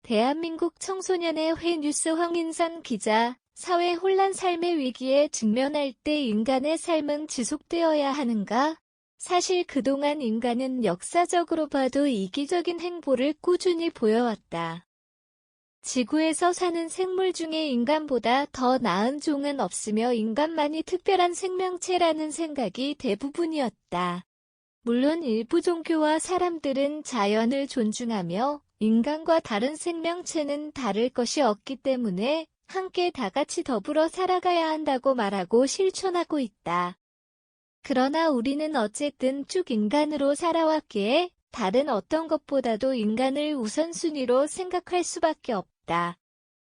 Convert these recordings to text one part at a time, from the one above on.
대한민국 청소년의 회 뉴스 황인선 기자, 사회 혼란 삶의 위기에 직면할 때 인간의 삶은 지속되어야 하는가? 사실 그동안 인간은 역사적으로 봐도 이기적인 행보를 꾸준히 보여왔다. 지구에서 사는 생물 중에 인간보다 더 나은 종은 없으며 인간만이 특별한 생명체라는 생각이 대부분이었다. 물론 일부 종교와 사람들은 자연을 존중하며 인간과 다른 생명체는 다를 것이 없기 때문에 함께 다 같이 더불어 살아가야 한다고 말하고 실천하고 있다. 그러나 우리는 어쨌든 쭉 인간으로 살아왔기에 다른 어떤 것보다도 인간을 우선순위로 생각할 수밖에 없다.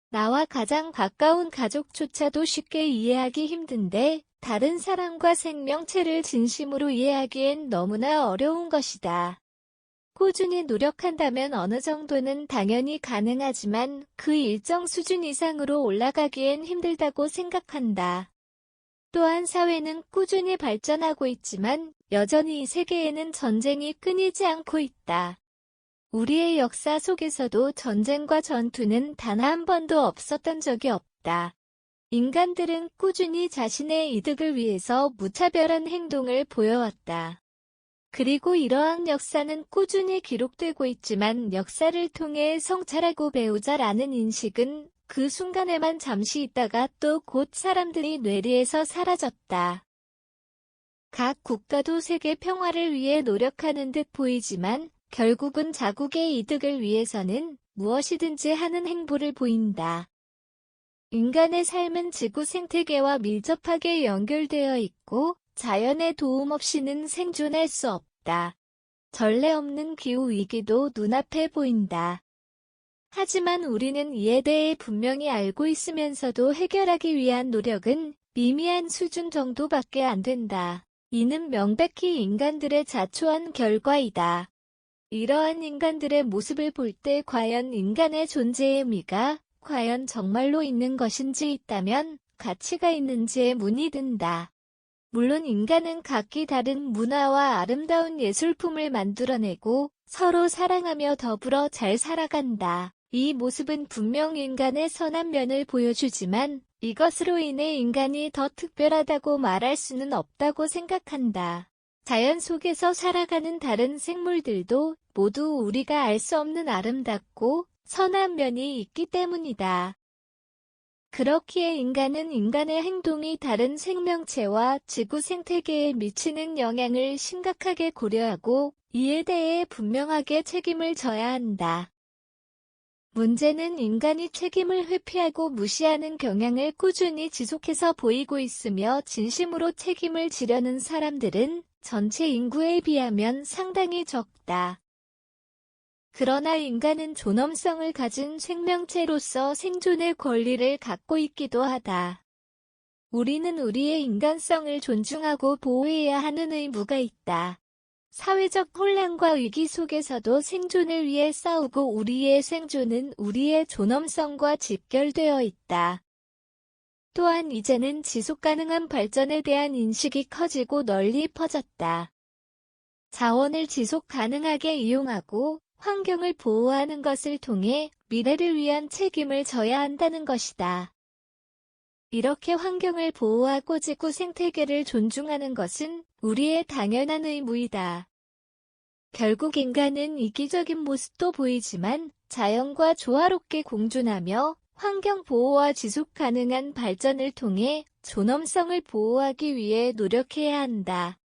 나와 가장 가까운 가족조차도 쉽게 이해하기 힘든데 다른 사람과 생명체를 진심으로 이해하기엔 너무나 어려운 것이다. 꾸준히 노력한다면 어느 정도는 당연히 가능하지만 그 일정 수준 이상으로 올라가기엔 힘들다고 생각한다. 또한 사회는 꾸준히 발전하고 있지만 여전히 이 세계에는 전쟁이 끊이지 않고 있다. 우리의 역사 속에서도 전쟁과 전투는 단 한 번도 없었던 적이 없다. 인간들은 꾸준히 자신의 이득을 위해서 무차별한 행동을 보여왔다. 그리고 이러한 역사는 꾸준히 기록되고 있지만 역사를 통해 성찰하고 배우자라는 인식은 그 순간에만 잠시 있다가 또 곧 사람들이 뇌리에서 사라졌다. 각 국가도 세계 평화를 위해 노력하는 듯 보이지만 결국은 자국의 이득을 위해서는 무엇이든지 하는 행보를 보인다. 인간의 삶은 지구 생태계와 밀접하게 연결되어 있고 자연의 도움 없이는 생존할 수 없다. 전례 없는 기후위기도 눈앞에 보인다. 하지만 우리는 이에 대해 분명히 알고 있으면서도 해결하기 위한 노력은 미미한 수준 정도밖에 안 된다. 이는 명백히 인간들의 자초한 결과이다. 이러한 인간들의 모습을 볼 때 과연 인간의 존재의 의미가 과연 정말로 있는 것인지 있다면 가치가 있는지에 문이 든다. 물론 인간은 각기 다른 문화와 아름다운 예술품을 만들어내고 서로 사랑하며 더불어 잘 살아간다. 이 모습은 분명 인간의 선한 면을 보여주지만 이것으로 인해 인간이 더 특별하다고 말할 수는 없다고 생각한다. 자연 속에서 살아가는 다른 생물들도 모두 우리가 알 수 없는 아름답고 선한 면이 있기 때문이다. 그렇기에 인간은 인간의 행동이 다른 생명체와 지구 생태계에 미치는 영향을 심각하게 고려하고 이에 대해 분명하게 책임을 져야 한다. 문제는 인간이 책임을 회피하고 무시하는 경향을 꾸준히 지속해서 보이고 있으며 진심으로 책임을 지려는 사람들은 전체 인구에 비하면 상당히 적다. 그러나 인간은 존엄성을 가진 생명체로서 생존의 권리를 갖고 있기도 하다. 우리는 우리의 인간성을 존중하고 보호해야 하는 의무가 있다. 사회적 혼란과 위기 속에서도 생존을 위해 싸우고 우리의 생존은 우리의 존엄성과 직결되어 있다. 또한 이제는 지속가능한 발전에 대한 인식이 커지고 널리 퍼졌다. 자원을 지속 가능하게 이용하고 환경을 보호하는 것을 통해 미래를 위한 책임을 져야 한다는 것이다. 이렇게 환경을 보호하고 지구 생태계를 존중하는 것은 우리의 당연한 의무이다. 결국 인간은 이기적인 모습도 보이지만 자연과 조화롭게 공존하며 환경 보호와 지속 가능한 발전을 통해 존엄성을 보호하기 위해 노력해야 한다.